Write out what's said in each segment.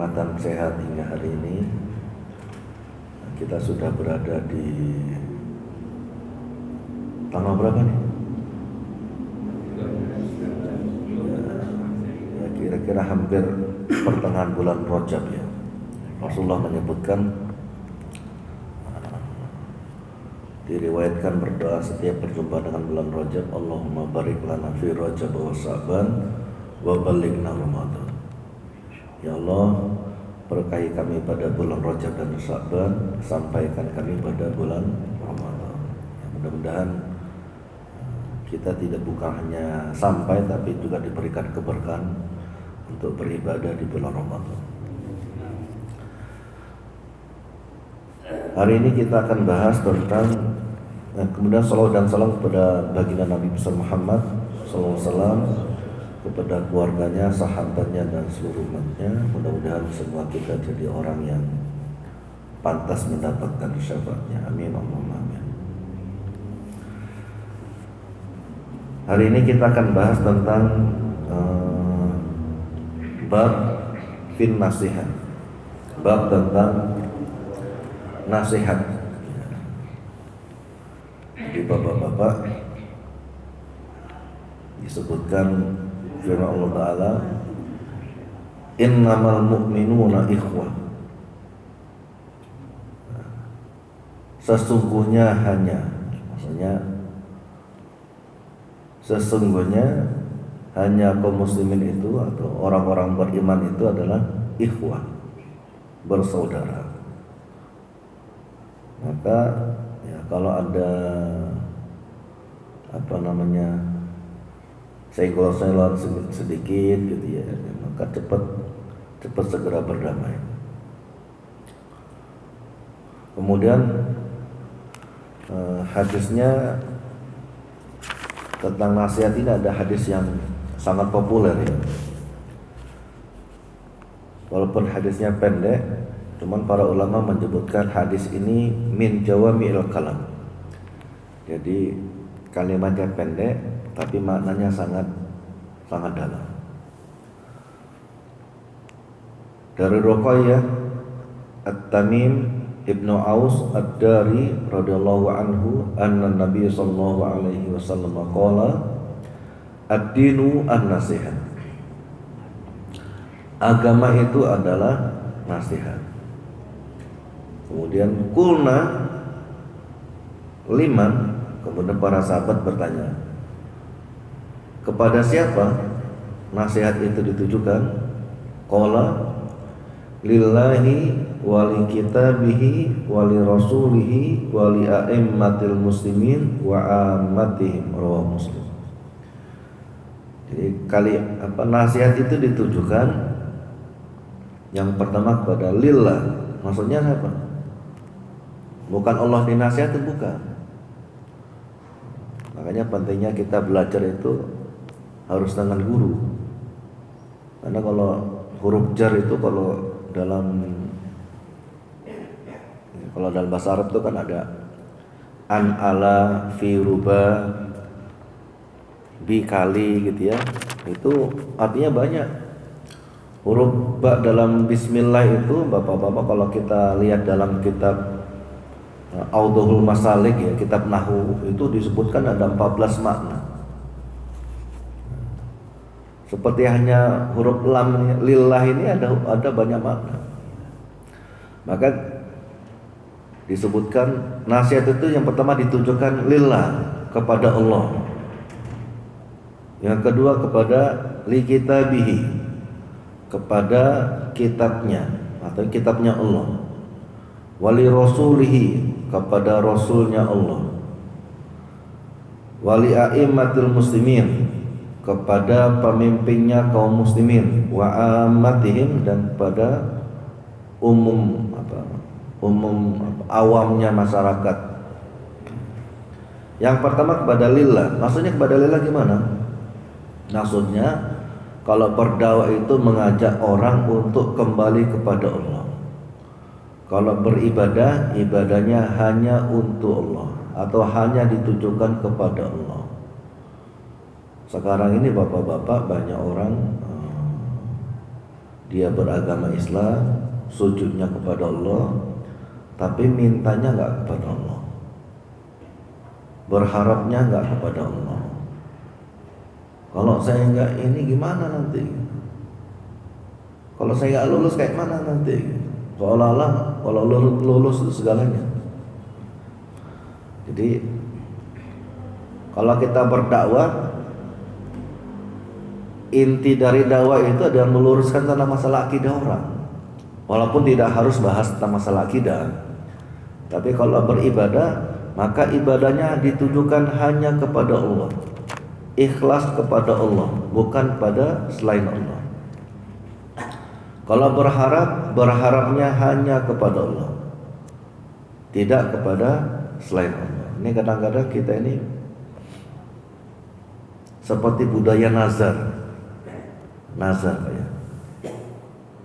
kenikmatan sehat hingga hari ini. Kita sudah berada di tanggal berapa nih? Ya, kira-kira hampir pertengahan bulan Rajab ya. Rasulullah menyebutkan, diriwayatkan berdoa setiap berjumpa dengan bulan Rajab, Allahumma barik lana fi Rajab wa Sa'ban wa ballighna Ramadan. Ya Allah, berkahi kami pada bulan Rajab dan Sa'ban, sampaikan kami pada bulan Ramadan. Ya, mudah-mudahan kita tidak bukan hanya sampai, tapi juga diberikan keberkahan untuk beribadah di bulan Ramadan. Hari ini kita akan bahas tentang kemudian salawat dan salam kepada baginda Nabi besar Muhammad SAW, kepada keluarganya, sahabatnya dan seluruh umatnya. Mudah-mudahan semua kita jadi orang yang pantas mendapatkan syafaatnya. Amin Allahumma amin. Hari ini kita akan bahas tentang bab fin nasihat, bab tentang nasihat. Di bapak-bapak disebutkan firman Allah Ta'ala, innamal mu'minuna ikhwah, sesungguhnya hanya kaum muslimin itu atau orang-orang beriman itu adalah ikhwah, bersaudara. Maka ya, kalau ada senggol-senggol sedikit gitu ya, maka cepat segera berdamai. Kemudian hadisnya tentang nasihat ini ada hadis yang sangat populer ya. Walaupun hadisnya pendek, cuman para ulama menyebutkan hadis ini min jawami'il kalam. Jadi kalimatnya pendek tapi maknanya sangat dalam. Dari Ruqayyah At-Tamim Ibnu Aus Ad-Dari radhiyallahu anhu, anna Nabi sallallahu alaihi wasallam qala, ad-dinu an-nasihat. Agama itu adalah nasihat. Kemudian kulna liman, kemudian para sahabat bertanya, kepada siapa nasihat itu ditujukan? Qala lillahi wali kitabihi wali rasulihi wali a'immatil muslimin wa ammatihim, rawahu Muslim. Jadi nasihat itu ditujukan yang pertama kepada lillah. Maksudnya apa? Bukan Allah dinasihatin, bukan. Makanya pentingnya kita belajar itu harus dengan guru. Karena kalau huruf jar itu kalau dalam bahasa Arab itu kan ada an, ala, fi, ruba, bi, kali gitu ya. Itu artinya banyak. Huruf ba dalam bismillah itu, bapak-bapak kalau kita lihat dalam kitab Audhul Masalik ya, kitab Nahwu, itu disebutkan ada 14 makna. Seperti hanya huruf lam lillah ini ada banyak makna. Maka disebutkan nasihat itu yang pertama ditujukan lillah, kepada Allah. Yang kedua kepada li kitabihi, kepada kitabnya atau kitabnya Allah. Wali rasulihi, kepada rasulnya Allah. Wali a'immatil muslimin, kepada pemimpinnya kaum muslimin. Wa ammatihim, dan pada umum awamnya masyarakat. Yang pertama kepada lillah. Maksudnya kepada lillah gimana? Maksudnya kalau berdakwah itu mengajak orang untuk kembali kepada Allah. Kalau beribadah, ibadahnya hanya untuk Allah atau hanya ditujukan kepada Allah. Sekarang ini bapak-bapak banyak orang dia beragama Islam, sujudnya kepada Allah, tapi mintanya nggak kepada Allah, berharapnya nggak kepada Allah. Kalau saya nggak ini gimana nanti? Kalau saya nggak lulus kayak mana nanti? Seolah-olah kalau lulus itu segalanya. Jadi kalau kita berdakwah, inti dari dakwah itu adalah meluruskan tentang masalah akidah orang. Walaupun tidak harus bahas tentang masalah akidah, tapi kalau beribadah, maka ibadahnya ditujukan hanya kepada Allah, ikhlas kepada Allah, bukan pada selain Allah. Kalau berharap, berharapnya hanya kepada Allah, tidak kepada selain Allah. Ini kadang-kadang kita ini seperti budaya nazar. Nazar ya.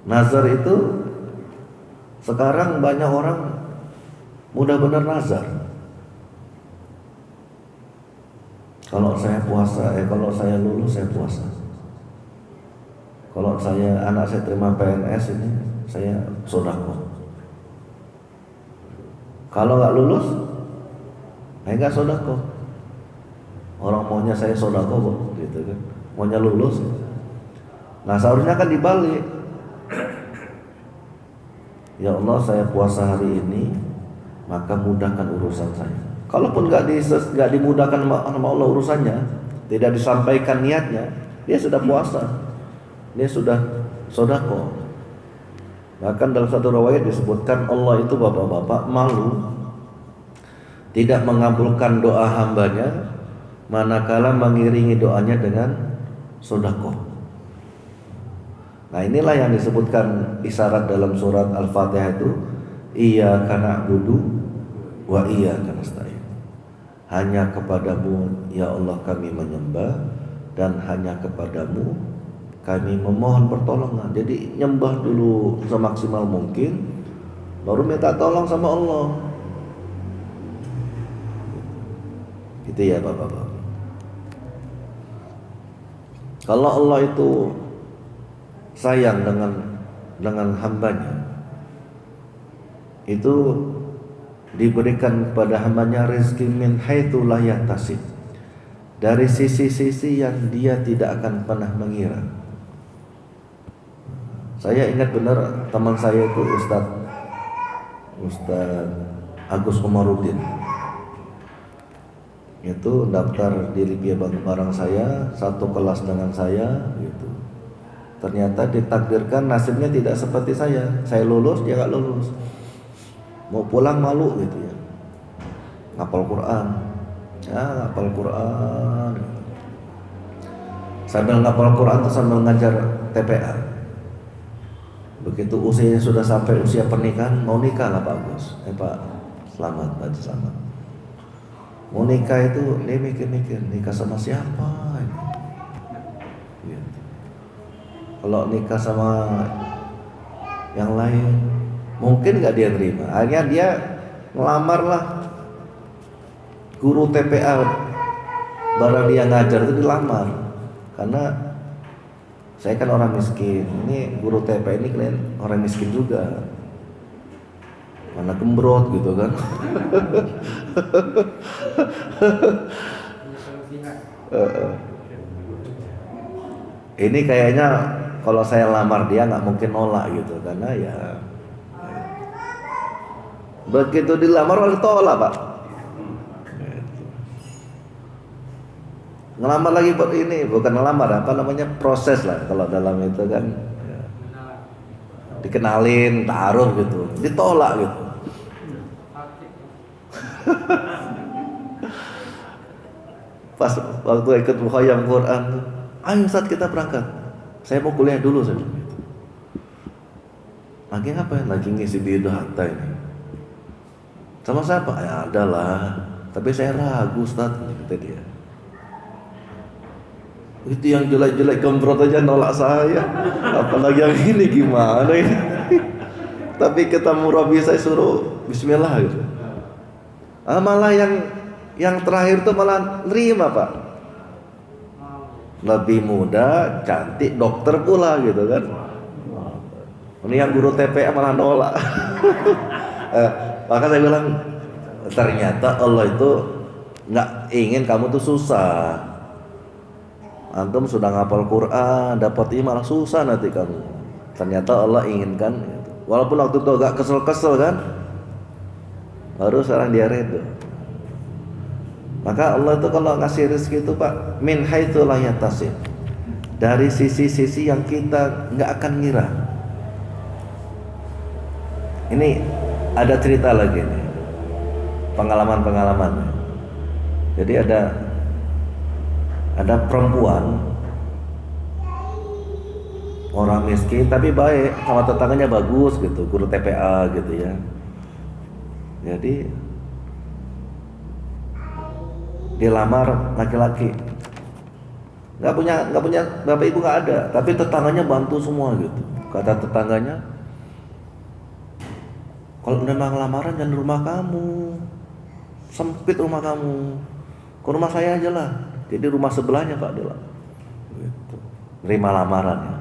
Nazar itu sekarang banyak orang mudah benar nazar. Kalau saya puasa, kalau saya lulus saya puasa. Kalau anak saya terima PNS ini, saya sodako. Kalau nggak lulus, saya nggak sodako. Orang maunya saya sodako kok, gitu kan? Maunya lulus. Nah seharusnya kan dibalik. Ya Allah, saya puasa hari ini, maka mudahkan urusan saya. Kalaupun nggak dimudahkan sama Allah urusannya, tidak disampaikan niatnya, dia sudah puasa, dia sudah sodako. Bahkan dalam satu riwayat disebutkan Allah itu bapak-bapak malu tidak mengabulkan doa hambanya manakala mengiringi doanya dengan sodako. Nah inilah yang disebutkan isyarat dalam surat Al-Fatihah itu, iyyaka na'budu wa iyyaka nasta'in. Hanya kepadamu ya Allah kami menyembah, dan hanya kepadamu kami memohon pertolongan. Jadi nyembah dulu semaksimal mungkin, baru minta tolong sama Allah. Gitu ya Bapak-bapak. Kalau Allah itu sayang dengan hambanya, itu diberikan kepada hambanya rezeki min haitsu la yahtasib, dari sisi-sisi yang dia tidak akan pernah mengira. Saya ingat benar teman saya itu Ustaz Agus Komarudin, itu daftar di Libya bareng saya, satu kelas dengan saya gitu. Ternyata ditakdirkan nasibnya tidak seperti saya lulus, dia nggak lulus. Mau pulang malu gitu ya. Ngapal Quran. Ya, ngapal Quran. Sambil ngapal Quran tuh sambil ngajar TPA. Begitu usianya sudah sampai usia pernikahan, mau nikah lah Pak Agus. Pak, selamat, Pak, selamat. Mau nikah itu dia mikir-mikir, nikah sama siapa ini? Gitu. Kalau nikah sama yang lain, mungkin nggak dia terima. Akhirnya dia ngelamar lah guru TPA, barang dia ngajar itu dilamar. Karena saya kan orang miskin, ini guru TPA ini kalian orang miskin juga, mana gembrot gitu kan. Ini kayaknya kalau saya lamar dia nggak mungkin nolak gitu, karena ya begitu dilamar malah ditolak Pak. Ngelamar lagi buat ini, bukan ngelamar, apa namanya, proses lah kalau dalam itu kan ya. Dikenalin, taruh gitu, ditolak gitu. Pas waktu ikut mukhayyam Quran, ayo Ustaz kita berangkat, saya mau kuliah dulu, saya bilang gitu. Lagi ngapain? Lagi ngisi biodata ini. Sama siapa? Ya adalah, tapi saya ragu Ustaz, kata dia. Itu yang jelek-jelek gembrot aja nolak saya, apalagi yang ini gimana ini. Tapi ketemu Robi saya suruh bismillah gitu. Malah yang terakhir tuh malah nerima Pak, lebih muda, cantik, dokter pula gitu kan. Ini yang guru TPA malah nolak. Maka saya bilang ternyata Allah itu nggak ingin kamu tuh susah. Antum sudah ngapal Quran, dapat ini malah susah nanti kamu. Ternyata Allah inginkan gitu. Walaupun waktu itu agak kesel-kesel kan, baru sekarang dia ridho. Maka Allah itu kalau ngasih rezeki itu Pak, min haitsu la yahtasib, dari sisi-sisi yang kita nggak akan ngira. Ini ada cerita lagi nih, pengalaman-pengalaman. Jadi ada perempuan orang miskin tapi baik, sama tetangganya bagus gitu, guru TPA gitu ya. Jadi dilamar laki-laki, nggak punya bapak ibu, nggak ada, tapi tetangganya bantu semua gitu. Kata tetangganya, kalau memang lamaran jangan di rumah kamu, sempit rumah kamu, ke rumah saya aja lah. Jadi rumah sebelahnya Pak dia gitu. Terima lamarannya.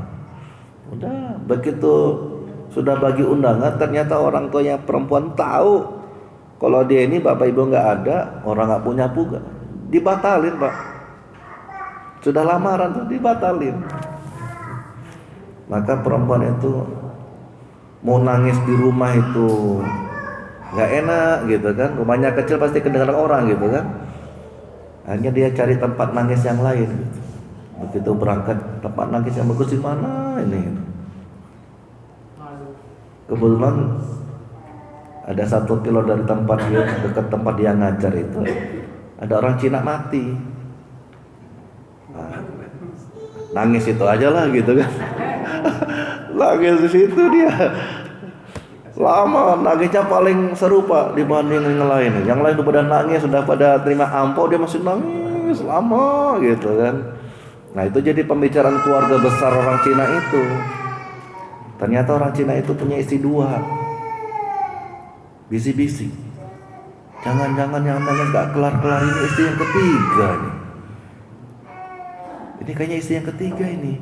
Udah begitu sudah bagi undangan, ternyata orang tuanya perempuan tahu kalau dia ini bapak ibu nggak ada, orang nggak punya juga, dibatalin Pak. Sudah lamaran tuh dibatalin. Maka perempuan itu mau nangis di rumah itu nggak enak gitu kan, rumahnya kecil pasti kedengaran orang gitu kan. Akhirnya dia cari tempat nangis yang lain gitu. Begitu berangkat, tempat nangis yang bagus di mana ini? Kebetulan ada 1 kilo dari tempat dia, dekat tempat dia ngajar itu, ada orang Cina mati. Nah, nangis itu aja lah gitu kan. Nangis di situ dia. Lama nangisnya paling seru Pak dibanding yang lain. Yang lain udah pada nangis, sudah pada terima ampau, dia masih nangis lama gitu kan. Nah itu jadi pembicaraan keluarga besar orang Cina itu. Ternyata orang Cina itu punya istri 2. Bisi-bisi, jangan-jangan yang nangis gak kelar-kelar ini istri yang ketiga nih. Ini kayaknya istri yang ketiga ini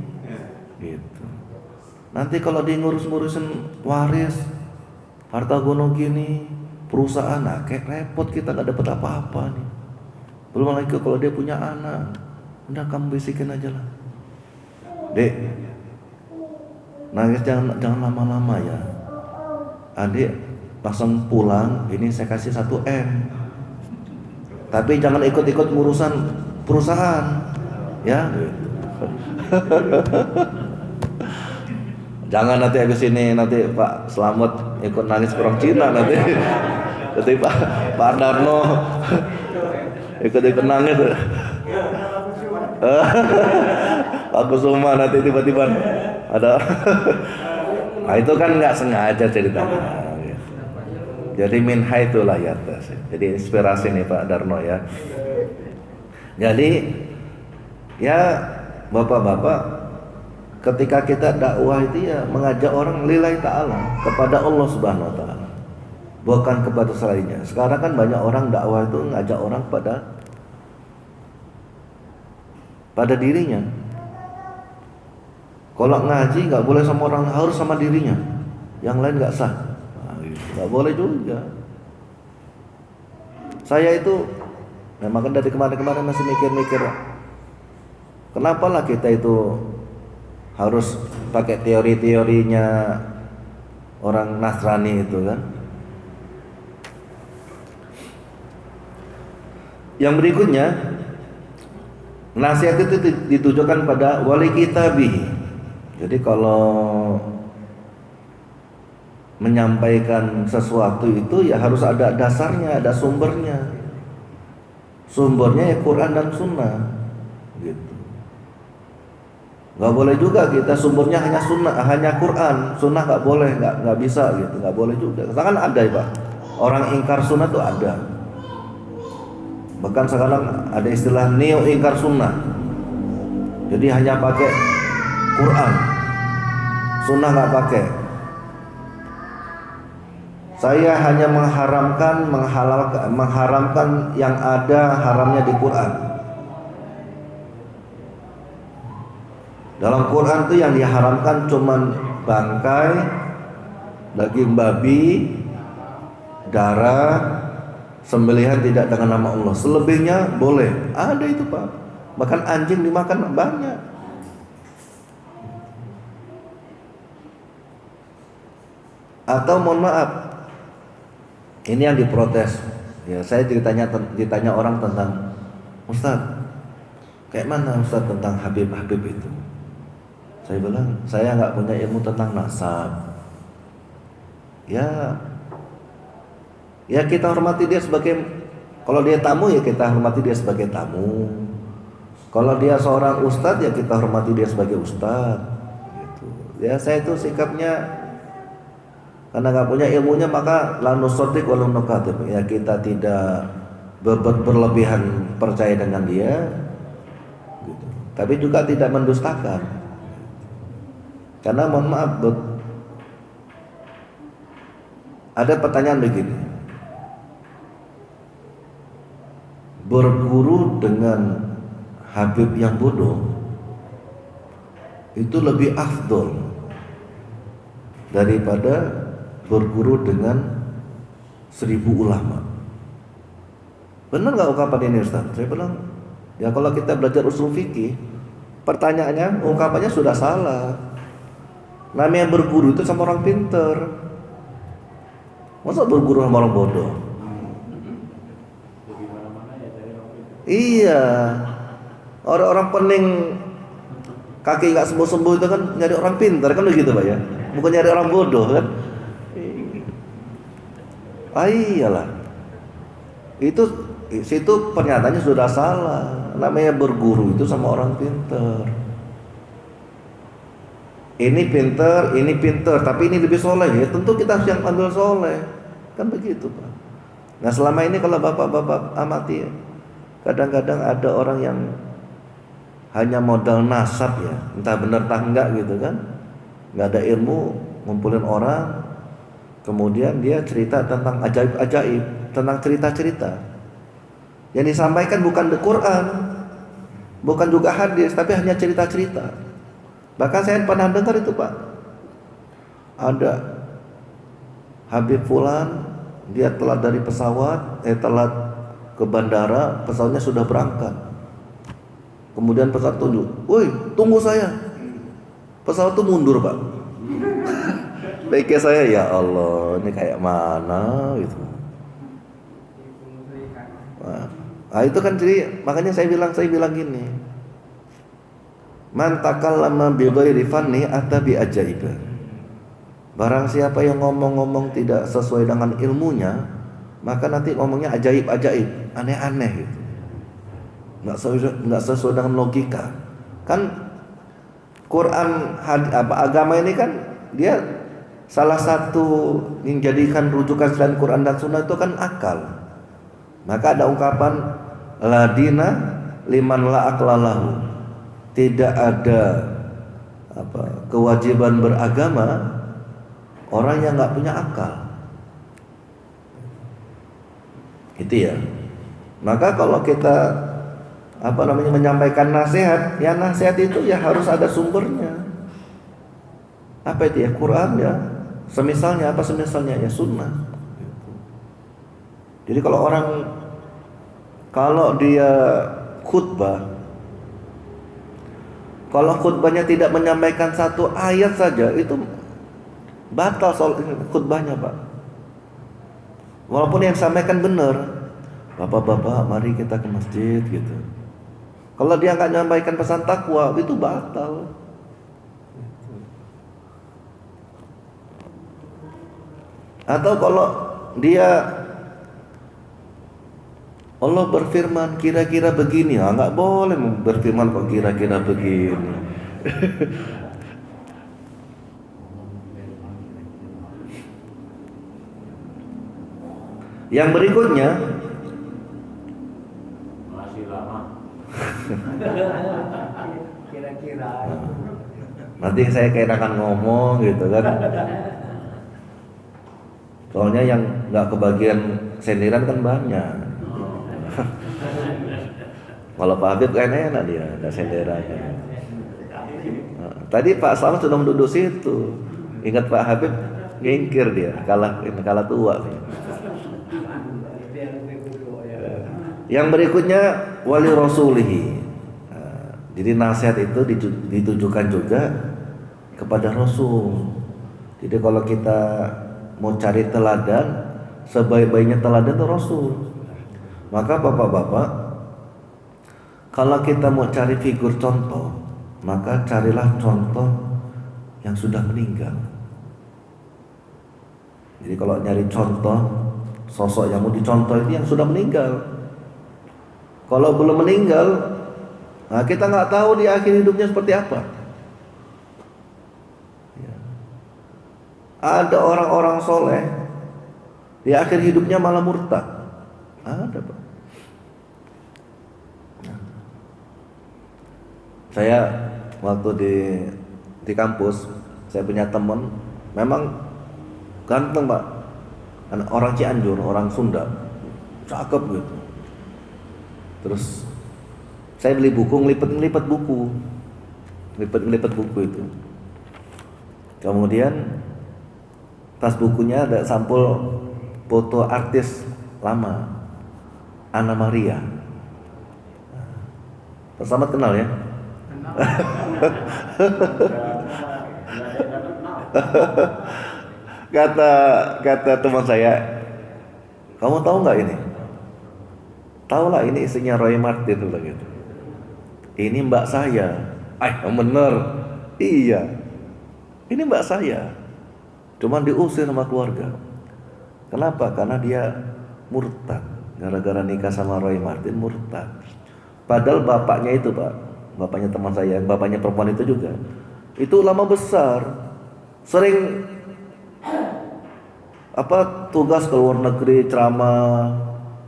gitu. Nanti kalau dia ngurus-ngurusin waris, harta gono gini, perusahaan, nah kayak repot, kita gak dapat apa-apa nih. Belum lagi kalau dia punya anak, udah kamu bisikin aja lah, Dek, nangis jangan lama-lama ya. Adik langsung pulang, ini saya kasih 1 M. Tapi jangan ikut-ikut ngurusan perusahaan, ya. Jangan nanti habis ini nanti Pak Slamet ikut nangis orang Cina nanti. Nanti Pak Darno ikut nangis. Pak Kusuma nanti tiba-tiba ada. Nah itu kan nggak sengaja ceritanya. Jadi min haitsu la yahtasib. Jadi inspirasi nih Pak Darno ya. Jadi ya bapak-bapak, ketika kita dakwah itu ya mengajak orang lillahi ta'ala, kepada Allah subhanahu wa ta'ala, bukan kepada selainnya. Sekarang kan banyak orang dakwah itu ngajak orang pada dirinya. Kalau ngaji gak boleh sama orang, harus sama dirinya, yang lain gak sah. Nah, gak boleh juga. Saya itu memang dari kemarin-kemarin masih mikir-mikir, kenapa lah kita itu harus pakai teori-teorinya orang Nasrani itu kan. Yang berikutnya, nasihat itu ditujukan pada wali kitabih. Jadi kalau menyampaikan sesuatu itu ya harus ada dasarnya, ada sumbernya. Sumbernya ya Quran dan Sunnah gitu. Gak boleh juga kita sumbernya hanya Sunnah, hanya Quran, Sunnah gak boleh, gak bisa gitu, gak boleh juga. Sekarang ada ya Pak, orang ingkar Sunnah tuh ada. Bahkan sekarang ada istilah neo ingkar Sunnah. Jadi hanya pakai Quran, Sunnah gak pakai. Saya hanya mengharamkan yang ada haramnya di Quran. Dalam Quran itu yang diharamkan cuman bangkai, daging babi, darah, sembelihan tidak dengan nama Allah. Selebihnya boleh. Ada itu Pak. Bahkan anjing dimakan banyak. Atau mohon maaf, ini yang diprotes. Ya, saya ditanya orang tentang, Ustaz, kayak mana Ustaz tentang Habib itu? Saya bilang, saya nggak punya ilmu tentang nasab. Ya kita hormati dia sebagai, kalau dia tamu ya kita hormati dia sebagai tamu. Kalau dia seorang ustadz ya kita hormati dia sebagai ustadz. Gitu. Ya saya itu sikapnya, karena nggak punya ilmunya maka la nusaddiq wa la nukadzib. Ya kita tidak berlebihan percaya dengan dia, gitu. Tapi juga tidak mendustakan. Karena mohon maaf, ada pertanyaan begini, berguru dengan Habib yang bodoh itu lebih afdol daripada berguru dengan 1000 ulama. Benar nggak ungkapan ini Ustaz? Saya bilang, ya kalau kita belajar usul fikih, pertanyaannya, ungkapannya sudah salah. Namanya berguru itu sama orang pinter. Masa berguru sama orang bodoh? Iya. Orang-orang pening kaki nggak sembuh-sembuh itu kan nyari orang pintar kan begitu Pak ya, bukan nyari orang bodoh kan. Iyalah, itu situ pernyataannya sudah salah. Namanya berguru itu sama orang pintar. Ini pintar, tapi ini lebih soleh ya. Tentu kita harus yang ambil soleh, kan begitu Pak. Nah selama ini kalau bapak-bapak amati, kadang-kadang ada orang yang hanya modal nasab ya, entah benar entah enggak gitu kan, nggak ada ilmu, ngumpulin orang, kemudian dia cerita tentang ajaib-ajaib, tentang cerita-cerita. Yang disampaikan bukan Al-Quran, bukan juga hadis, tapi hanya cerita-cerita. Bahkan saya pernah dengar itu Pak, ada Habib Fulan, dia telat dari pesawat, telat ke bandara, pesawatnya sudah berangkat. Kemudian pesawat tunjuk, woi tunggu saya. Pesawat tuh mundur Pak. Pikir saya, ya Allah, ini kayak mana gitu. Nah itu kan jadi, makanya saya bilang gini, man takallama bi ghairi fanni ata bi ajaib. Barang siapa yang ngomong-ngomong tidak sesuai dengan ilmunya, maka nanti ngomongnya ajaib-ajaib, aneh-aneh gitu. Nggak sesuai dengan logika. Kan Quran agama ini kan dia salah satu yang jadikan rujukan selain Quran dan Sunnah itu kan akal. Maka ada ungkapan ladina liman la aqlalahu. Tidak ada kewajiban beragama orang yang nggak punya akal. Itu ya. Maka kalau kita menyampaikan nasihat, ya nasihat itu ya harus ada sumbernya. Apa itu ya? Quran ya. Semisalnya ya sunnah. Jadi kalau dia khutbah, kalau khutbahnya tidak menyampaikan satu ayat saja, itu batal khutbahnya Pak. Walaupun yang sampaikan benar, bapak-bapak mari kita ke masjid gitu. Kalau dia nggak menyampaikan pesan takwa, itu batal. Atau kalau dia Allah berfirman kira-kira begini, nggak boleh berfirman kok kira-kira begini. Yang berikutnya, masih lama. Kira-kira. Nanti saya keenakan ngomong gitu kan. Soalnya yang nggak kebagian sendiran kan banyak. Kalau Pak Habib kan enak dia, ada sendirannya. Tadi Pak Slamet sudah duduk situ. Ingat Pak Habib ngingkir dia, kalah tua nih. Yang berikutnya wali rasulihi. Jadi nasihat itu ditujukan juga kepada Rasul. Jadi kalau kita mau cari teladan, sebaik-baiknya teladan itu Rasul. Maka bapak-bapak, kalau kita mau cari figur contoh, maka carilah contoh yang sudah meninggal. Jadi kalau nyari contoh, sosok yang mau dicontoh itu yang sudah meninggal. Kalau belum meninggal, nah kita nggak tahu di akhir hidupnya seperti apa. Ya. Ada orang-orang soleh di akhir hidupnya malah murtad. Ada, Pak. Nah. Saya waktu di kampus, saya punya teman, memang ganteng, Pak. Orang Cianjur, orang Sunda, cakep gitu. Terus saya beli buku, ngelipet buku, ngelipet buku itu. Kemudian tas bukunya ada sampul foto artis lama, Anna Maria. Pak Slamet kenal ya? Kata teman saya, kamu tahu nggak ini? Tahu lah, ini istrinya Roy Martin gitu. Ini mbak saya. Bener. Iya. Ini mbak saya. Cuman diusir sama keluarga. Kenapa? Karena dia murtad. Gara-gara nikah sama Roy Martin murtad. Padahal bapaknya itu, Pak, bapaknya teman saya, bapaknya perempuan itu juga, itu ulama besar. Sering tugas ke luar negeri, ceramah,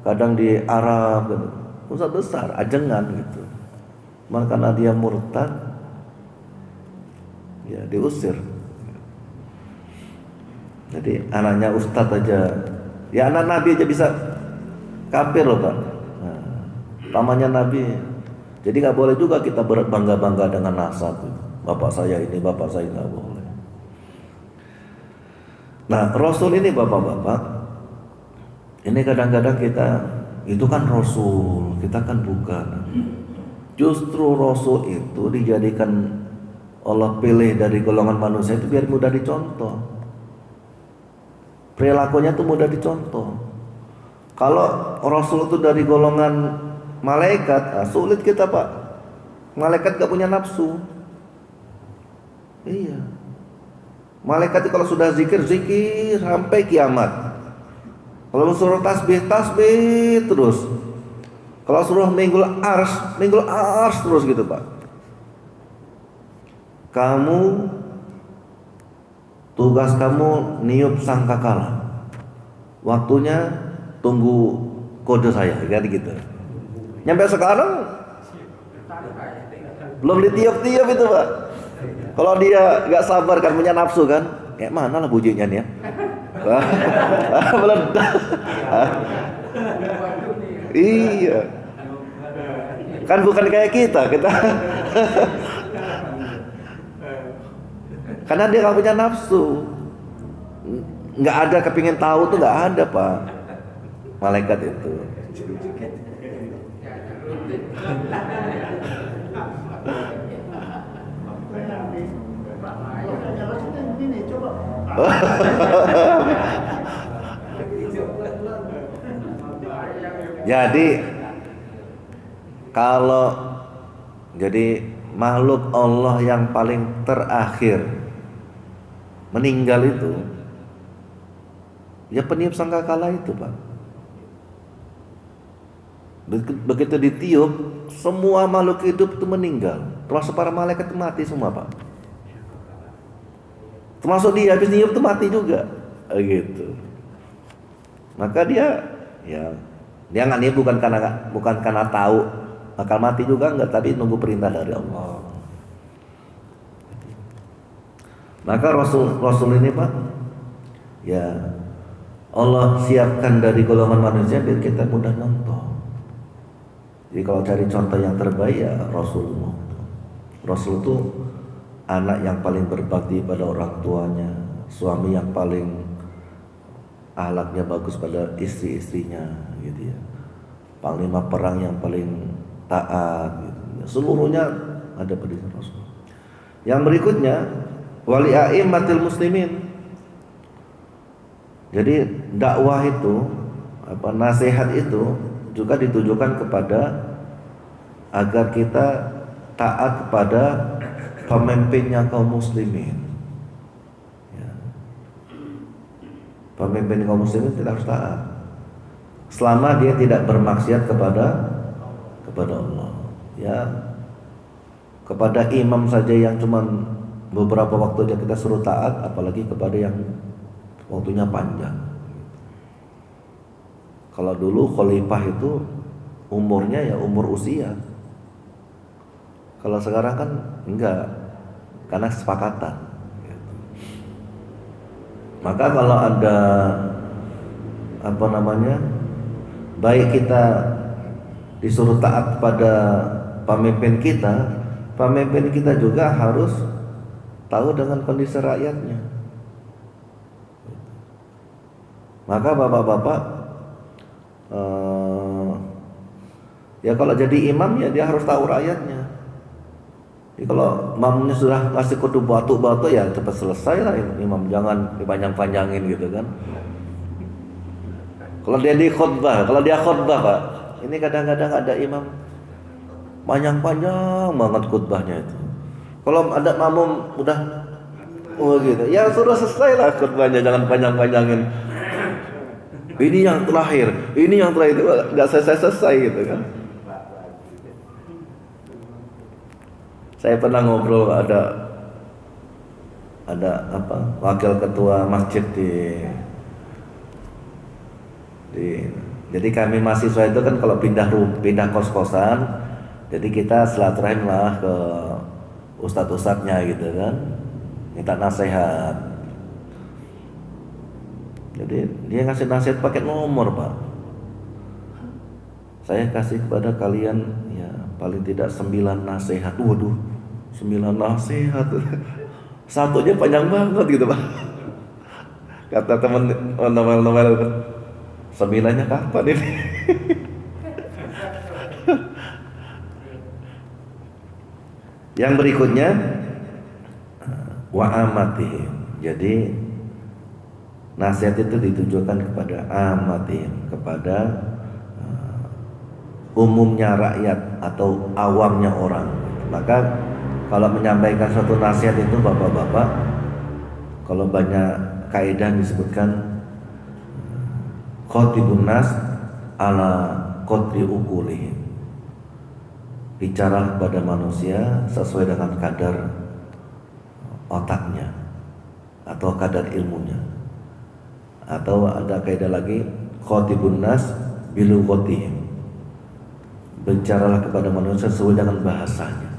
kadang di Arab gitu. Ustaz besar, ajengan gitu. Cuman karena dia murtad, ya diusir. Jadi anaknya ustadz aja, ya anak Nabi aja bisa kafir loh, Pak. Pamannya Nabi. Jadi nggak boleh juga kita berbangga-bangga dengan nasab. Bapak saya ini, bapak saya nggak boleh. Nah, Rasul ini bapak-bapak, ini kadang-kadang kita itu kan Rasul, kita kan bukan. Justru Rasul itu dijadikan Allah pilih dari golongan manusia itu biar mudah dicontoh. Perilakunya tuh mudah dicontoh. Kalau Rasul itu dari golongan malaikat, sulit kita, Pak. Malaikat gak punya nafsu. Iya. Malaikat itu kalau sudah zikir sampai kiamat. Kalau suruh tasbih terus. Kalau suruh minggul ars terus gitu, Pak. Tugas kamu niup sangkakala. Waktunya tunggu kode saya, gitu. Nyampe sekarang belum ditiup-tiup itu, Pak. Kalau dia nggak sabar kan, punya nafsu kan, kayak mana lah bujinya nih ya? Meledak. Iya. Kan bukan kayak kita. Karena dia nggak punya nafsu, nggak ada kepingin tahu tuh, nggak ada, Pak. Malaikat itu. Jadi makhluk Allah yang paling terakhir meninggal itu ya peniup sangkakala itu, Pak. Begitu ditiup, semua makhluk hidup itu meninggal, termasuk para malaikat itu mati semua, Pak. Termasuk dia habis niup itu mati juga, gitu. Maka dia nggak niup bukan karena tahu bakal mati juga, enggak, tapi nunggu perintah dari Allah. Maka Rasul ini, Pak, ya Allah siapkan dari golongan manusia biar kita mudah nonton. Jadi kalau cari contoh yang terbaik ya Rasulullah. Rasul itu anak yang paling berbakti pada orang tuanya, suami yang paling akhlaknya bagus pada istri-istrinya gitu ya. Panglima perang yang paling taat gitu. Seluruhnya ada pada Rasul. Yang berikutnya wali a'immatil muslimin. Jadi dakwah itu nasihat itu juga ditujukan kepada agar kita taat kepada pemimpinnya kaum muslimin. Ya. Pemimpin kaum muslimin tidak harus taat selama dia tidak bermaksiat kepada Allah. Ya, kepada imam saja yang cuman beberapa waktu aja kita suruh taat, apalagi kepada yang waktunya panjang. Kalau dulu khalifah itu umurnya ya umur usia. Kalau sekarang kan enggak, karena kesepakatan. Maka kalau ada baik kita disuruh taat pada pemimpin kita juga harus tahu dengan kondisi rakyatnya. Maka bapak-bapak ya kalau jadi imam ya dia harus tahu rakyatnya. Jadi kalau imamnya sudah ngasih kudu batu-batu ya cepat selesai lah imam, jangan dipanjang-panjangin gitu kan. Kalau dia khutbah Pak, ini kadang-kadang ada imam panjang-panjang banget khutbahnya itu. Kalau ada makmum udah gitu, ya sudah selesai lah khutbahnya, jangan panjang-panjangin. Ini yang terakhir itu nggak selesai gitu kan. Saya pernah ngobrol ada wakil ketua masjid jadi kami mahasiswa itu kan kalau pindah kos-kosan, jadi kita silaturahim lah ke ustadz-ustadznya gitu kan, minta nasihat. Jadi dia ngasih nasihat pakai nomor Pak. Saya kasih kepada kalian ya paling tidak 9 nasihat. Waduh, 9 nasihat. Satunya panjang banget gitu Pak. Kata teman Novel, 9-nya kapan ini? Yang berikutnya wa amatihim. Jadi nasihat itu ditujukan kepada amatihim, kepada umumnya rakyat atau awamnya orang. Maka kalau menyampaikan suatu nasihat itu bapak-bapak, kalau banyak kaidah disebutkan khatibun nas ala qadri uqulihim. Bicara kepada manusia sesuai dengan kadar otaknya atau kadar ilmunya. Atau ada kaidah lagi khatibun nas bilughatihim. Bicaralah kepada manusia sesuai dengan bahasanya.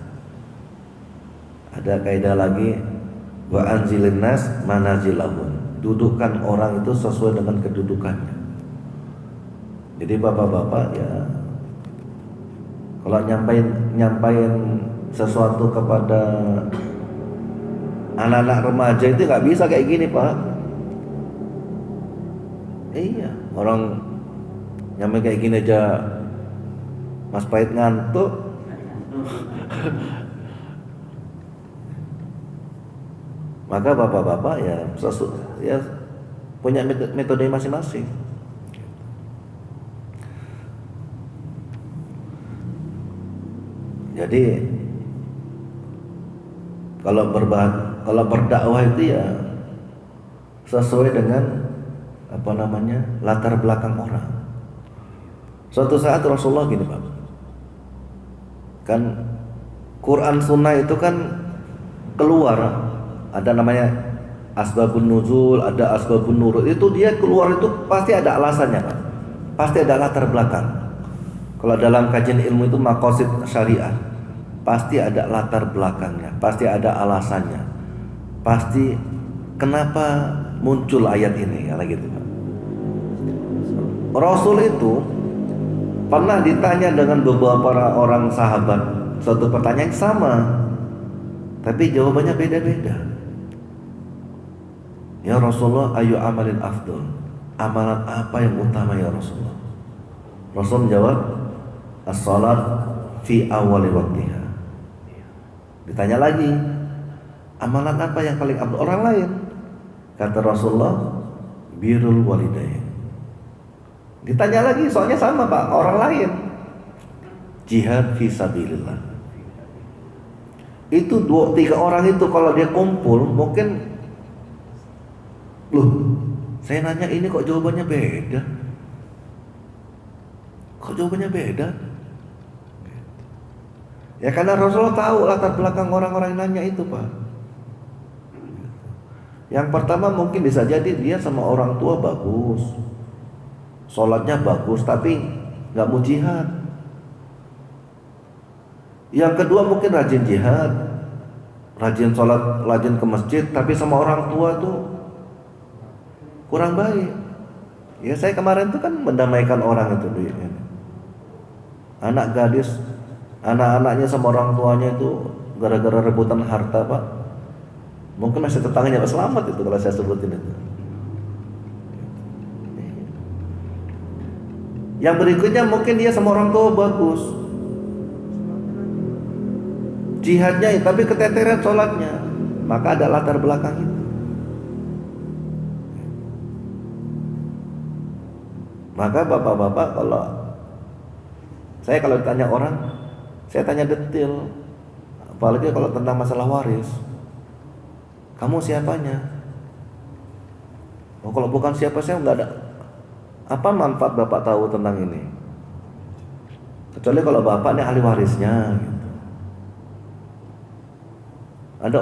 Ada kaidah lagi wa anzilin nas manazilahum. Dudukkan orang itu sesuai dengan kedudukannya. Jadi bapak-bapak ya kalau nyampain sesuatu kepada anak-anak remaja itu nggak bisa kayak gini Pak. Iya, orang nyampe kayak gini aja Mas Pahit ngantuk. Maka bapak-bapak ya punya metode masing-masing. Jadi kalau berdakwah itu ya sesuai dengan latar belakang orang. Suatu saat Rasulullah gini Pak, kan Quran Sunnah itu kan keluar, ada namanya asbabun nuzul, ada asbabun nurul. Itu dia keluar itu pasti ada alasannya Pak, pasti ada latar belakang. Kalau dalam kajian ilmu itu maqasid syariah, pasti ada latar belakangnya, pasti ada alasannya, pasti kenapa muncul ayat ini, kayak gitu Pak. Rasul itu pernah ditanya dengan beberapa orang sahabat suatu pertanyaan yang sama, tapi jawabannya beda-beda. Ya Rasulullah, ayu amalin afdol, amalan apa yang utama ya Rasulullah? Rasul menjawab, as-salat fi awali waktiha. Ditanya lagi, amalan apa yang paling afdol? Orang lain. Kata Rasulullah, birrul walidain. Ditanya lagi, soalnya sama Pak, orang lain. Jihad fi sabilillah. Itu 2-3 orang itu kalau dia kumpul mungkin, loh, saya nanya ini kok jawabannya beda? Kok jawabannya beda? Ya karena Rasulullah tahu latar belakang orang-orang yang nanya itu Pak. Yang pertama mungkin bisa jadi dia sama orang tua bagus, sholatnya bagus, tapi gak mau jihad. Yang kedua mungkin rajin jihad, rajin sholat, rajin ke masjid, tapi sama orang tua tuh kurang baik. Ya saya kemarin tuh kan mendamaikan orang itu, anak gadis, anak-anaknya sama orang tuanya itu gara-gara rebutan harta Pak. Mungkin masih tetangganya Pak Selamat itu kalau saya sebutin itu. Yang berikutnya mungkin dia sama orang tua bagus, jihadnya tapi keteteran sholatnya, maka ada latar belakang itu. Maka bapak-bapak kalau ditanya orang, saya tanya detail, apalagi kalau tentang masalah waris. Kamu siapanya? Oh, kalau bukan siapa saya nggak ada. Apa manfaat bapak tahu tentang ini? Kecuali kalau bapak ini ahli warisnya. Gitu. Ada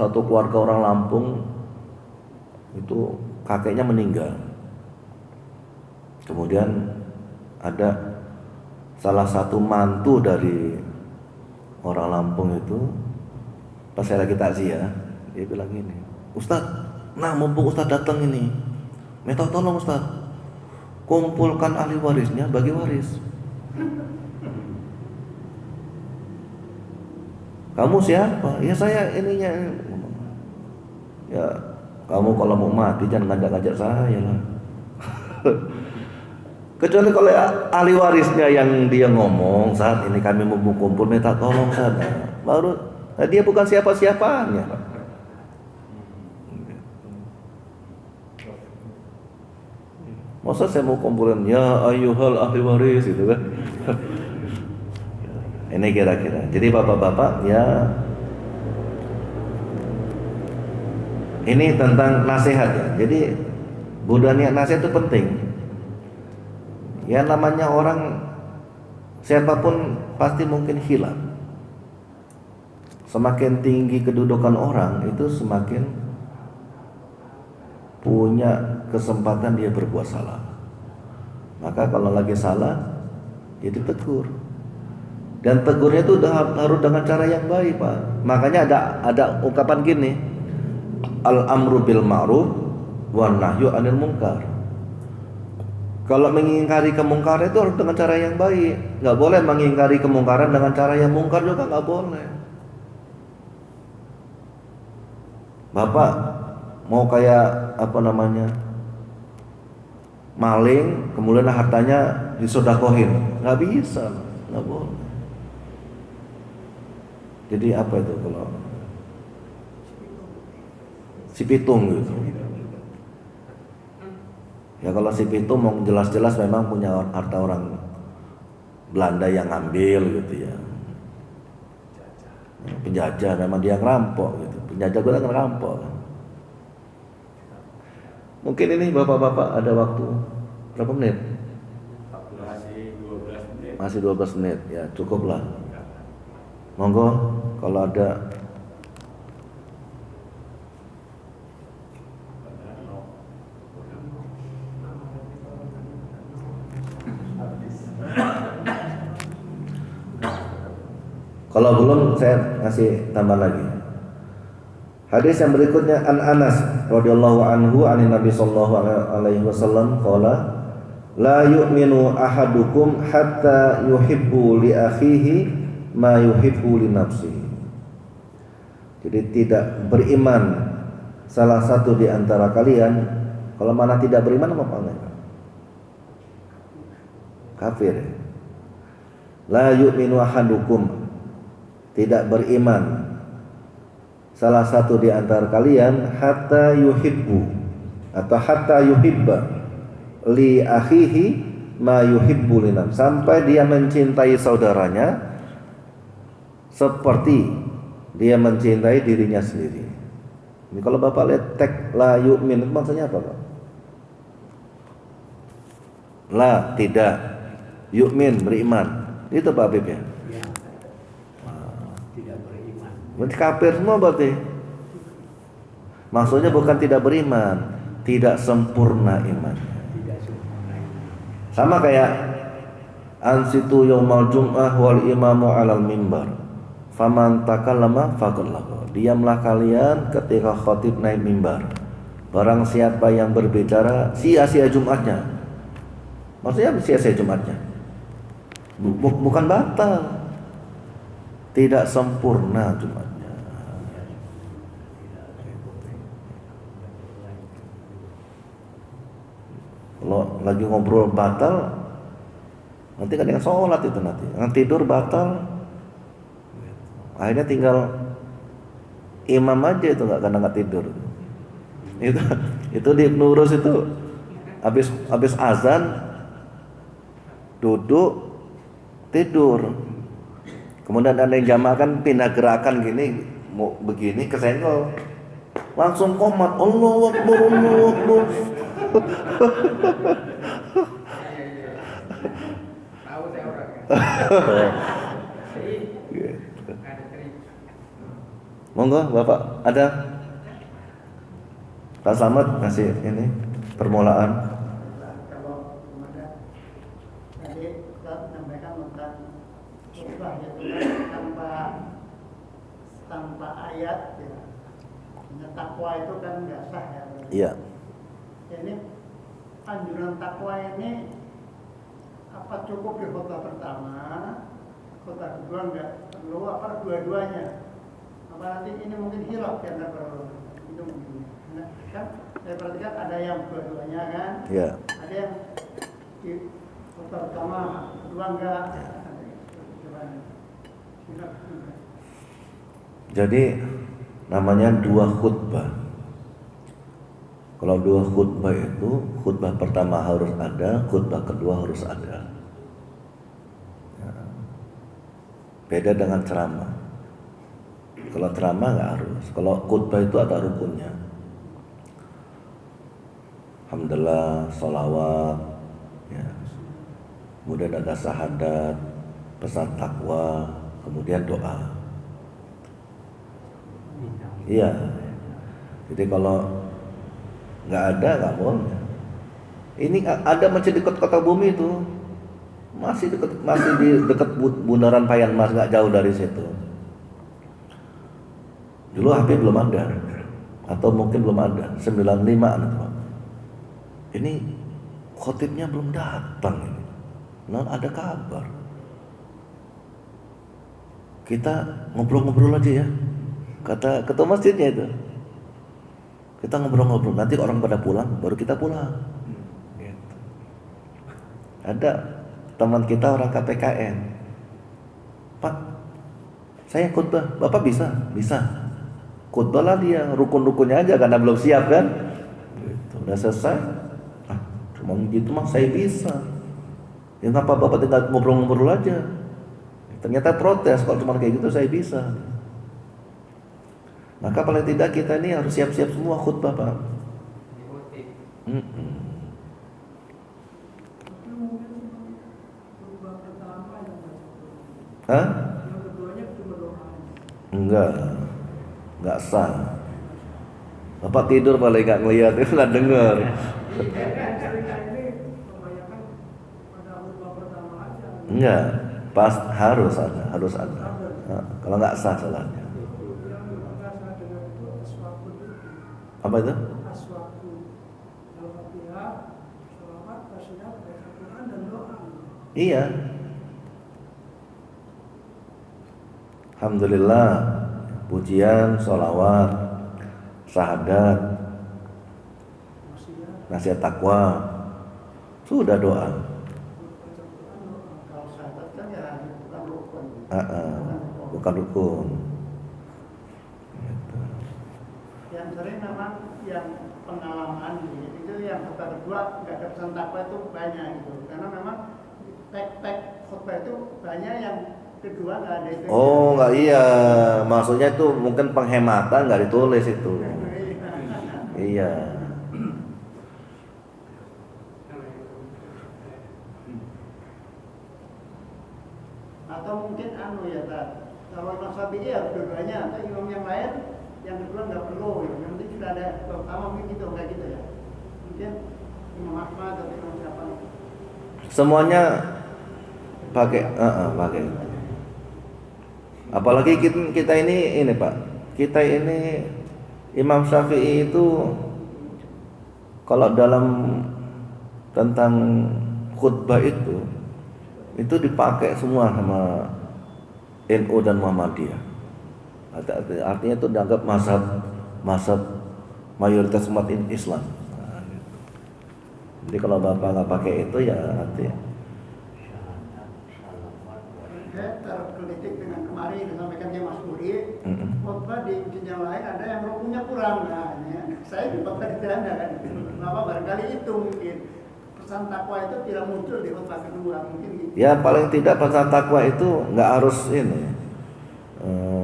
satu keluarga orang Lampung itu kakeknya meninggal. Kemudian ada salah satu mantu dari orang Lampung itu, pas saya lagi takziah, dia bilang gini, Ustadz, nah mumpung Ustadz datang ini, minta tolong Ustadz, kumpulkan ahli warisnya bagi waris. Kamu siapa? Ya saya ininya. Ya kamu kalau mau mati jangan ngajak-ngajak saya lah. Kecuali kalau ahli warisnya yang dia ngomong, saat ini kami mau kumpul minta tolong sana, baru dia bukan siapa-siapanya. Masa saya mau kumpulin ya ayyuhal ahli waris itu kan? Ini kira-kira. Jadi bapak-bapak ya, ini tentang nasihat ya. Jadi budaya nasihat itu penting. Ya namanya orang, siapapun pasti mungkin hilang. Semakin tinggi kedudukan orang itu semakin punya kesempatan dia berbuat salah. Maka kalau lagi salah, dia ditegur. Dan tegurnya itu harus dengan cara yang baik Pak. Makanya ada ungkapan gini, al-amru bil ma'ruf wan nahyu 'anil munkar. Kalau mengingkari kemungkaran itu harus dengan cara yang baik. Nggak boleh mengingkari kemungkaran dengan cara yang mungkar juga nggak boleh. Bapak mau kayak maling, kemudian hartanya disodakohin, nggak bisa, nggak boleh. Jadi apa itu kalau si pitung gitu? Ya kalau si pitung mau jelas-jelas memang punya harta orang Belanda yang ngambil gitu ya. Penjajah memang dia ngerampok gitu. Penjajah gue ngerampok kan. Mungkin ini bapak-bapak ada waktu berapa menit? Masih 12 menit. Ya cukup lah. Monggo kalau ada. Kalau belum saya ngasih tambah lagi. Hadis yang berikutnya an Anas radhiyallahu anhu anin Nabi sallallahu alaihi wasallam qala la yu'minu ahadukum hatta yuhibbu li akhihi ma yuhibbu li nafsihi. Jadi tidak beriman salah satu di antara kalian, kalau mana tidak beriman apa enggak? Kafir. La yu'minu ahadukum, tidak beriman salah satu di antara kalian hatta yuhibbu atau hatta yuhibba li akhihi ma yuhibbu li nafsihi, sampai dia mencintai saudaranya seperti dia mencintai dirinya sendiri. Ini kalau Bapak lihat teks la yu'min itu maksudnya apa, Pak? La, tidak, yu'min, beriman. Itu Pak Habib ya? Ya. Tidak beriman. Berarti kafir semua berarti. Maksudnya bukan tidak beriman, tidak sempurna iman. Tidak sempurna. Sama kayak ansitu yaumal jum'ah wal imamu alal mimbar. Faman takallama faqad lagu. Diamlah kalian ketika khatib naik mimbar. Barang siapa yang berbicara sia-sia Jumatnya. Maksudnya sia-sia Jumatnya. Bukan batal. Tidak sempurna Jumatnya. Kalau lagi ngobrol batal, nanti kan yang sholat itu nanti. Yang tidur batal, akhirnya tinggal imam aja itu nggak tidur. Itu di Ibnu Rus itu habis azan duduk tidur. Kemudian ada yang jamaah kan pindah gerakan gini, mau begini kesenggol. Langsung komat Allahu Akbar, Allahu Akbar. Tahu saya orang. Monggo Bapak, ada Pak Slamet ngasih ini permulaan. Kalau kemarin tadi Ustaz menyampaikan tentang khutbah itu kan tanpa ayat ya. Hanya takwa itu kan nggak sah ya. Iya. Ini anjuran takwa ini apa cukup di khutbah pertama, khutbah kedua nggak perlu apa dua-duanya? Apa nanti ini mungkin hilaf ya nggak perlu itu mungkin. Nah, kan saya perhatikan ada yang dua-duanya kan, Iya. ada yang di khutbah pertama, kedua enggak. Jadi namanya dua khutbah. Kalau dua khutbah itu, khutbah pertama harus ada, khutbah kedua harus ada. Ya. Beda dengan ceramah. Kalau ceramah nggak harus. Kalau khutbah itu ada rukunnya. Alhamdulillah, sholawat, ya. Kemudian ada syahadat, pesan takwa, kemudian doa. Iya. Jadi kalau nggak ada nggak boleh. Ini ada masih dekat kota bumi itu, masih di dekat bundaran Payan Mas, nggak jauh dari situ. Dulu HP belum ada, atau mungkin belum ada, 95 an. Ini khotibnya belum datang ini. Non ada kabar. Kita ngobrol-ngobrol aja ya. Kata ketua masjidnya itu. Kita ngobrol-ngobrol, nanti orang pada pulang, baru kita pulang. Gitu. Ada teman kita orang KPKN. Pak, saya khutbah, Bapak bisa? Bisa. Khutbahlah dia, rukun-rukunnya aja karena belum siap kan. Gitu. Udah selesai. Cuma gitu mah saya bisa. Ya ngapa Bapak tinggal ngobrol-ngobrol aja. Ternyata protes kalau cuma kayak gitu saya bisa. Maka paling tidak kita ini harus siap-siap semua khutbah, Pak. Hah? Enggak sah. Bapak tidur paling nggak ngelihat, itu nggak dengar. Enggak, pas harus ada. Nah, kalau nggak sah salahnya. Apa itu? Iya. Alhamdulillah, pujian, sholawat, syahadat, Maksudnya nasihat takwa. Sudah doa. kalau syahadat kan ya bukan rukun. Bukan rukun. Gitu. Yang sering memang yang pengalaman itu yang khutbah kedua nggak ada pesan takwa itu banyak gitu. Karena memang teks khutbah itu banyak yang kedua nggak ada itu. Oh nggak, iya, maksudnya itu mungkin penghematan, nggak ditulis itu. Iya. Atau mungkin ya Tad. Kalau Imam Syafi'i ya dua-duanya, atau imam yang lain yang kedua nggak perlu, yang penting sudah ada pertama mungkin gitu, nggak gitu ya. Mungkin Imam Ahmad atau Imam siapa? Semuanya pakai pakai itu. Apalagi kita ini Pak, kita ini Imam Syafi'i itu kalau dalam tentang khutbah itu dipakai semua sama NU dan Muhammadiyah. Artinya itu dianggap mazhab mayoritas umat Islam. Nah, gitu. Jadi kalau Bapak nggak pakai itu ya nanti. Saya tergelitik dengan kemarin disampaikan dia Mas Budi, khutbah di masjid yang lain ada yang rukunnya kurang. Nah, saya di khutbah di Anda kan, kenapa barangkali itu mungkin pesan takwa itu tidak muncul di khutbah kedua mungkin gitu. Ya paling tidak pesan takwa itu nggak harus ini,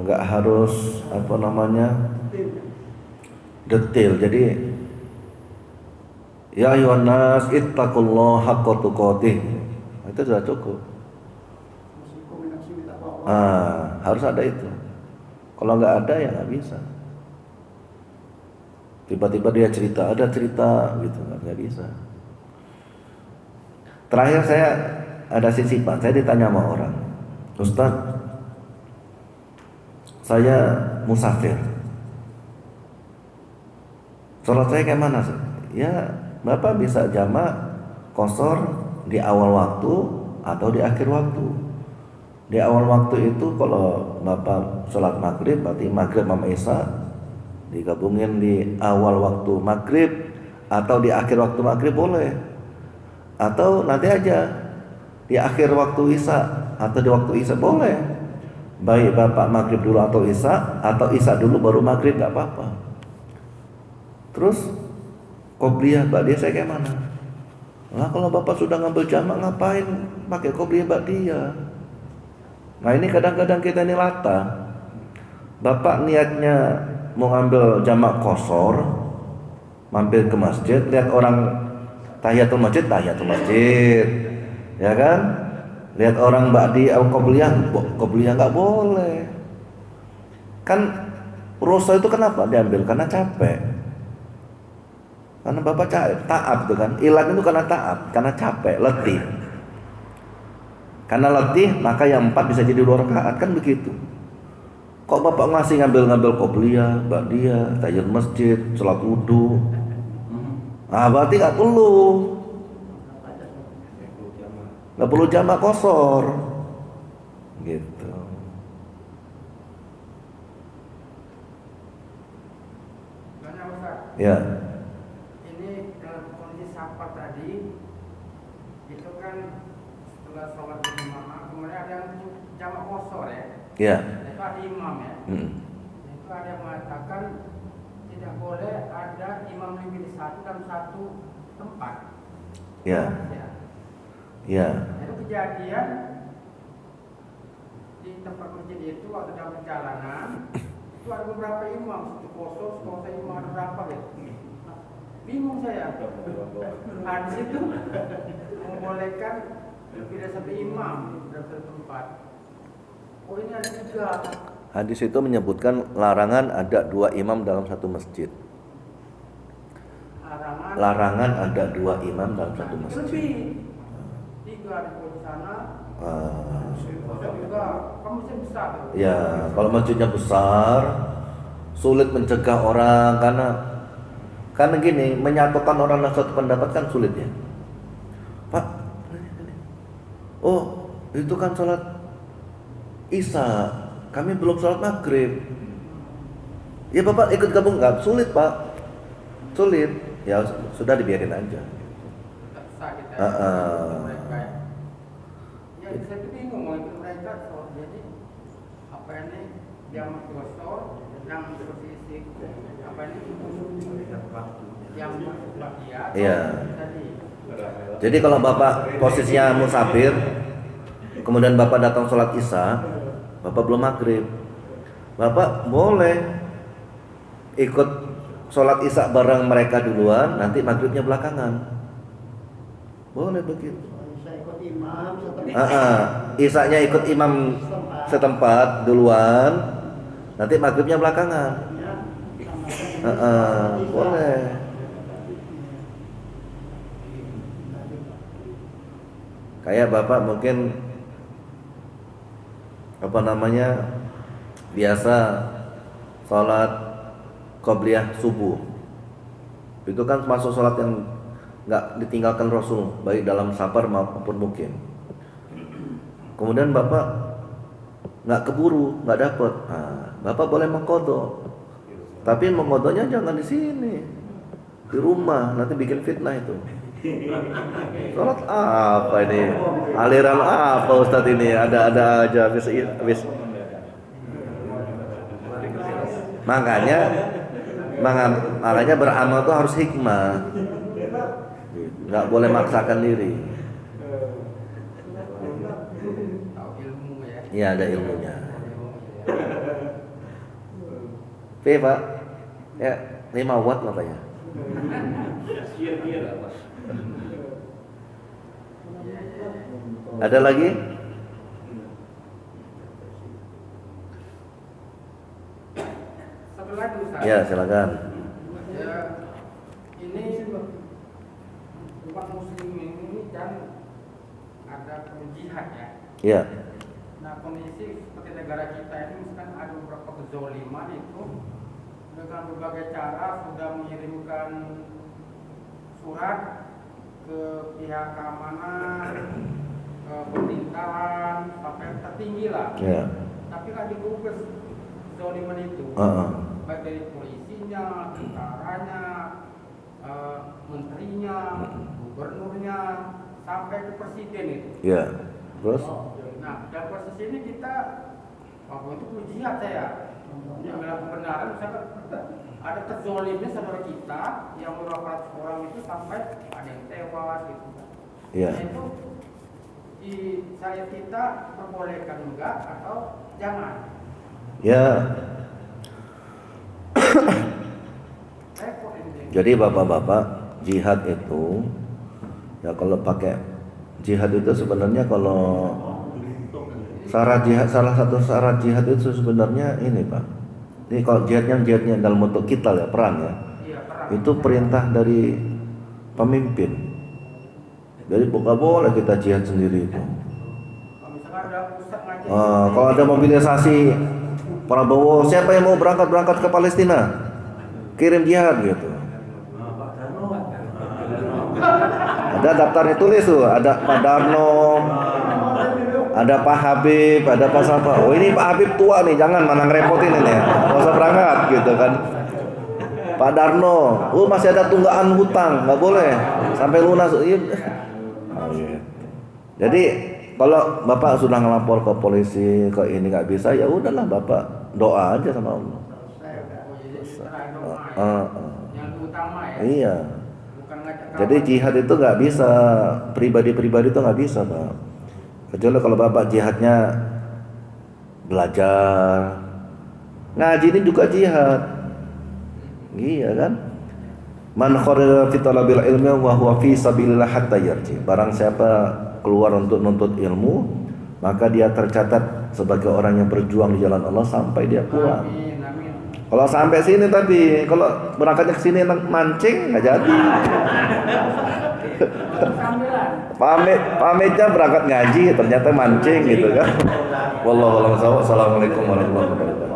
nggak harus apa namanya detail. Jadi ya ayuhan nas ittaqullaha haqqa tuqatih, itu sudah cukup. Harus ada itu. Kalau nggak ada ya nggak bisa. Tiba-tiba dia ada cerita gitu, nggak bisa. Terakhir saya ada sisipan, saya ditanya sama orang, Ustaz, saya musafir, sholat saya kayak mana? Ya Bapak bisa jamak qashar di awal waktu atau di akhir waktu. Di awal waktu itu kalau Bapak sholat maghrib, berarti maghrib sama isya digabungin di awal waktu maghrib, atau di akhir waktu maghrib boleh, atau nanti aja di akhir waktu isya atau di waktu isya boleh. Baik Bapak maghrib dulu atau isya dulu baru maghrib, nggak apa-apa. Terus qobliyah ba'diyah saya kayak mana? Nah kalau Bapak sudah ngambil jamak ngapain pakai qobliyah ba'diyah? Nah ini kadang-kadang kita ini latah. Bapak niatnya mau ngambil jamak qashar, mampir ke masjid, lihat orang tahiyatul masjid, ya kan? Lihat orang ba'di atau qobliyah nggak boleh. Kan rusa itu kenapa diambil? Karena capek. Karena Bapak taat itu kan. Ilang itu karena taat, karena capek, letih. Karena letih maka yang 4 bisa jadi 2 rakaat, kan begitu. Kok Bapak ngasih ngambil qobliyah, ba'diyah, tahiyatul masjid, salat wudu? Berarti nggak perlu jamak qashar gitu. Banyak Ustaz. Ya. Ini dalam kondisi safar tadi itu kan setelah sholat berjamaah kemudian ada yang jamak qashar ya. Ya. Itu ada imam ya. Itu ada yang mengatakan tidak boleh ada imam lebih dari satu dalam satu tempat. Ya. Ya. Itu kejadian di tempat masjid itu waktu dalam perjalanan itu ada beberapa imam, satu kosong imam ada berapa gitu. Bingung saya. Hadis itu membolehkan lebih dari satu imam dalam satu tempat. Oh ini ada 3. Hadis itu menyebutkan larangan ada 2 imam dalam satu masjid. Larangan ada 2 imam dalam satu masjid. Lebih 3 di sana. Juga kamu masjid besar. Ya, kalau masjidnya besar sulit mencegah orang karena gini, menyatukan orang dalam satu pendapat kan sulit ya. Pak, oh itu kan sholat isya, kami belum sholat maghrib. Ya Bapak ikut gabung nggak? Sulit Pak, sulit. Ya sudah dibiarin aja. Tersa kita Ah. mereka ya saya tuh bingung mau ikut mereka so, jadi apa ini yang gosor yang bersisik apa ini yang bagian Iya. tadi Jadi kalau Bapak posisinya musafir, kemudian Bapak datang sholat isya, Bapak belum maghrib, Bapak boleh ikut sholat isya bareng mereka duluan, nanti maghribnya belakangan. Boleh begitu. Saya ikut imam setelah Isya-nya ikut imam setempat duluan, nanti maghribnya belakangan. Boleh. Kayak Bapak mungkin apa namanya biasa sholat qobliyah subuh, itu kan masuk sholat yang nggak ditinggalkan Rasul baik dalam safar maupun mukim. Kemudian Bapak nggak keburu, nggak dapet, Bapak boleh mengqadha, tapi mengqadhanya jangan di sini, di rumah, nanti bikin fitnah itu. Sholat apa ini? Aliran apa Ustadz ini? Ada aja habis. Makanya beramal tuh harus hikmah. Nggak boleh maksakan diri. tahu ilmu ya. Iya ada ilmunya. P Pak, ya 5 watt lah Pak ya. Ada lagi? Satu lagi Ustaz. Ya silakan. Ya, ini umat muslim ini kan ada jihad ya. Ya. Nah kondisi seperti negara kita ini misalkan ada beberapa kezoliman itu dengan berbagai cara sudah mengirimkan surat ke pihak keamanan, ke pemerintahan sampai tertinggi lah. Ya. Tapi kan digubris kezoliman itu. Baik dari polisinya, tentaranya, menterinya, gubernurnya, sampai ke presiden itu. Ya. Terus? Nah, dalam proses ini kita waktu itu jihad saya yang dalam kebenaran misalkan ada terzolimnya saudara kita yang beberapa orang itu sampai ada yang tewas gitu. Iya. Nah, itu di saya kita perbolehkan enggak atau jangan? Ya. Repot ini. Jadi bapak-bapak, jihad itu ya kalau pakai jihad itu sebenarnya kalau syarat jihad, salah satu syarat jihad itu sebenarnya ini Pak. Ini kalau jihadnya dalam bentuk kital ya, perang ya. Iya, perang. Itu perintah dari pemimpin. Jadi nggak boleh kita jihad sendiri itu. Kalau misalkan ada pusat ngaji. Kalau ada mobilisasi Prabowo, siapa yang mau berangkat ke Palestina? Kirim jihad gitu. Ada daftarnya tulis tuh, ada Pak Darno, ada Pak Habib, ada Pak siapa. Oh ini Pak Habib tua nih, jangan mana ngerepotin ini ya. Nggak usah berangkat gitu kan. Pak Darno, masih ada tunggakan hutang, nggak boleh sampai lunas. Jadi kalau Bapak sudah ngelapor ke polisi ke ini nggak bisa, ya udahlah Bapak doa aja sama Allah. Yang utama ya. Iya. Bukan ngajak Jadi jihad itu nggak bisa, pribadi-pribadi itu nggak bisa Pak. Kecuali kalau Bapak jihadnya belajar, ngaji ini juga jihad. Iya kan? Man kharaja fi talabil ilmi wa huwa fi sabilillah hatta yarji. Barang siapa keluar untuk nuntut ilmu, maka dia tercatat sebagai orang yang berjuang di jalan Allah sampai dia pulang. Amin, amin. Kalau sampai sini tapi kalau berangkatnya ke sini mancing nggak jadi. Sambilan. Pamitnya berangkat ngaji ternyata mancing gitu kan. Wallahu a'lam. Assalamualaikum warahmatullahi wabarakatuh.